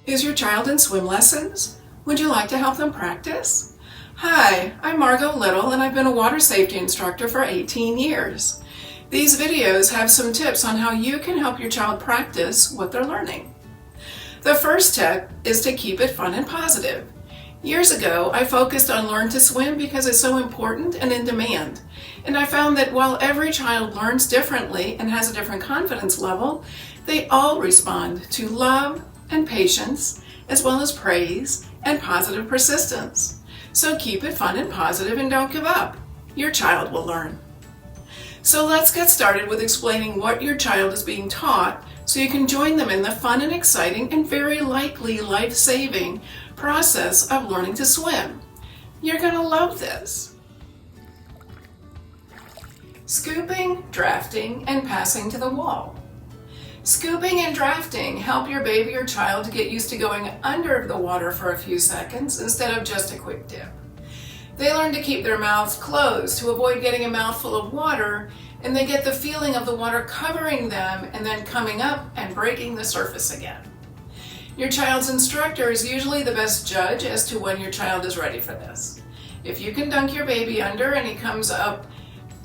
Is your child in swim lessons? Would you like to help them practice? Hi, I'm Margo Little and I've been a water safety instructor for 18 years. These videos have some tips on how you can help your child practice what they're learning. The first tip is to keep it fun and positive. Years ago, I focused on Learn to Swim because it's so important and in demand. And I found that while every child learns differently and has a different confidence level, they all respond to love and patience, as well as praise and positive persistence. So keep it fun and positive and don't give up. Your child will learn. So let's get started with explaining what your child is being taught so you can join them in the fun and exciting and very likely life-saving process of learning to swim. You're going to love this. Scooping, drafting, and passing to the wall. Scooping and drafting help your baby or child to get used to going under the water for a few seconds instead of just a quick dip. They learn to keep their mouths closed to avoid getting a mouthful of water, and they get the feeling of the water covering them and then coming up and breaking the surface again. Your child's instructor is usually the best judge as to when your child is ready for this. If you can dunk your baby under and he comes up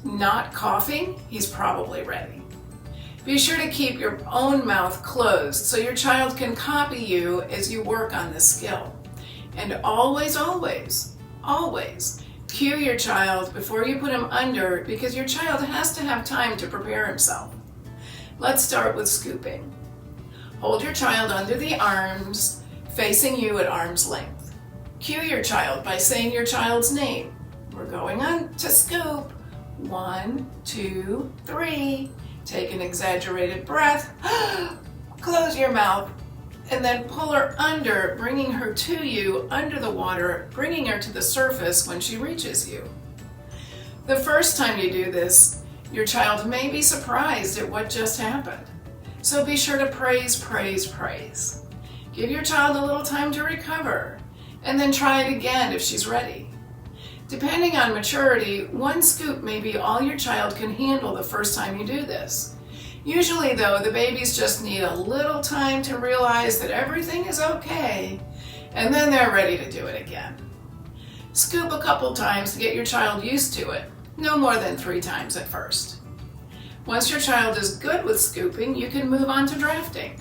not coughing, he's probably ready. Be sure to keep your own mouth closed so your child can copy you as you work on this skill. And always, always, always cue your child before you put him under because your child has to have time to prepare himself. Let's start with scooping. Hold your child under the arms, facing you at arm's length. Cue your child by saying your child's name. We're going on to scoop. 1, 2, 3. Take an exaggerated breath. Close your mouth and then pull her under, bringing her to you under the water, bringing her to the surface when she reaches you. The first time you do this, your child may be surprised at what just happened. So be sure to praise, praise, praise. Give your child a little time to recover, and then try it again if she's ready. Depending on maturity, one scoop may be all your child can handle the first time you do this. Usually though, the babies just need a little time to realize that everything is okay, and then they're ready to do it again. Scoop a couple times to get your child used to it, no more than 3 times at first. Once your child is good with scooping, you can move on to drafting.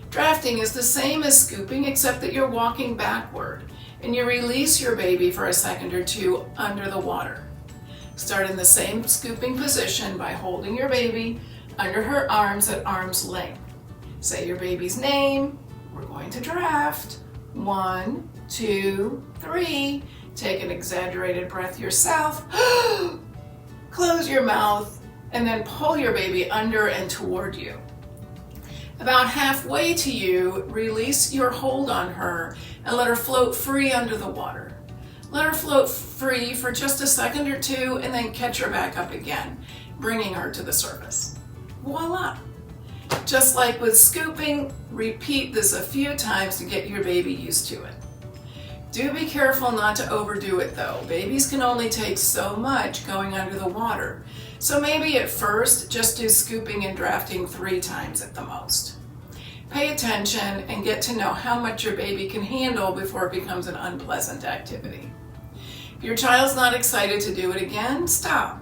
Drafting is the same as scooping except that you're walking backward and you release your baby for a second or two under the water. Start in the same scooping position by holding your baby under her arms at arm's length. Say your baby's name. We're going to draft. 1, 2, 3. Take an exaggerated breath yourself. Close your mouth and then pull your baby under and toward you. About halfway to you, release your hold on her and let her float free under the water. Let her float free for just a second or two and then catch her back up again, bringing her to the surface. Voila! Just like with scooping, repeat this a few times to get your baby used to it. Do be careful not to overdo it though. Babies can only take so much going under the water. So maybe at first, just do scooping and drafting 3 times at the most. Pay attention and get to know how much your baby can handle before it becomes an unpleasant activity. If your child's not excited to do it again, stop.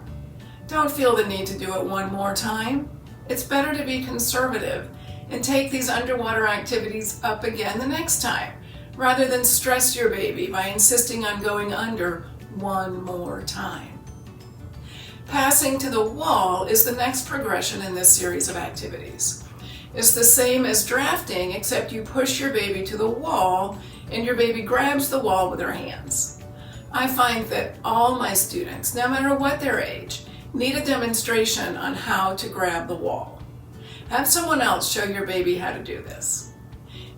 Don't feel the need to do it one more time. It's better to be conservative and take these underwater activities up again the next time, rather than stress your baby by insisting on going under one more time. Passing to the wall is the next progression in this series of activities. It's the same as drafting, except you push your baby to the wall and your baby grabs the wall with her hands. I find that all my students, no matter what their age, need a demonstration on how to grab the wall. Have someone else show your baby how to do this.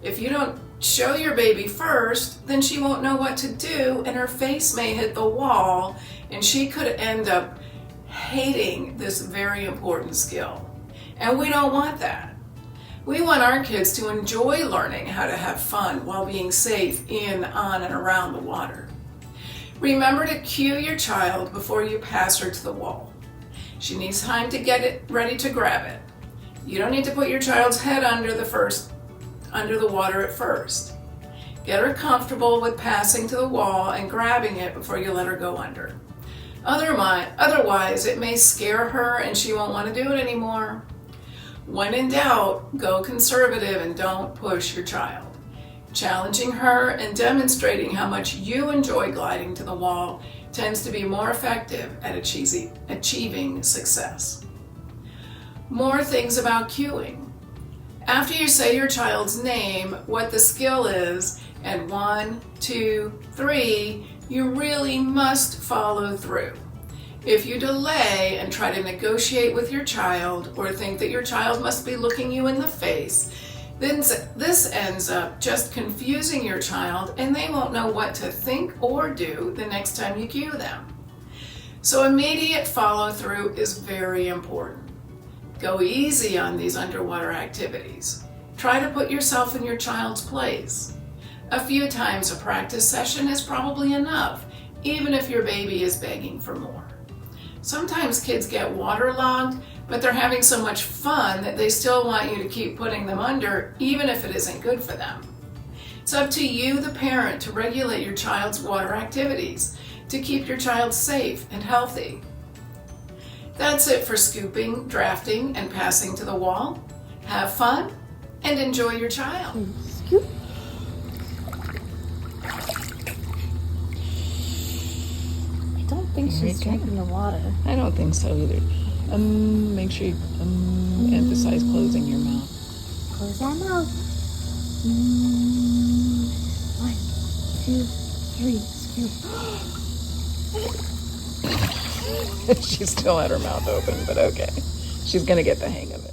If you don't show your baby first, then she won't know what to do and her face may hit the wall and she could end up hating this very important skill. And we don't want that. We want our kids to enjoy learning how to have fun while being safe in, on, and around the water. Remember to cue your child before you pass her to the wall. She needs time to get it ready to grab it. You don't need to put your child's head under the first under the water at first. Get her comfortable with passing to the wall and grabbing it before you let her go under. Otherwise, it may scare her and she won't want to do it anymore. When in doubt, go conservative and don't push your child. Challenging her and demonstrating how much you enjoy gliding to the wall tends to be more effective at achieving success. More things about cueing. After you say your child's name, what the skill is, and 1, 2, 3, you really must follow through. If you delay and try to negotiate with your child or think that your child must be looking you in the face, then this ends up just confusing your child and they won't know what to think or do the next time you cue them. So immediate follow through is very important. Go easy on these underwater activities. Try to put yourself in your child's place. A few times a practice session is probably enough, even if your baby is begging for more. Sometimes kids get waterlogged, but they're having so much fun that they still want you to keep putting them under, even if it isn't good for them. It's up to you, the parent, to regulate your child's water activities to keep your child safe and healthy. That's it for scooping, drafting, and passing to the wall. Have fun and enjoy your child. Scoop. I don't think she's drinking the water. I don't think so either. Make sure you emphasize closing your mouth. Close that mouth. 1, 2, 3, scoop. She still had her mouth open, but okay. She's gonna get the hang of it.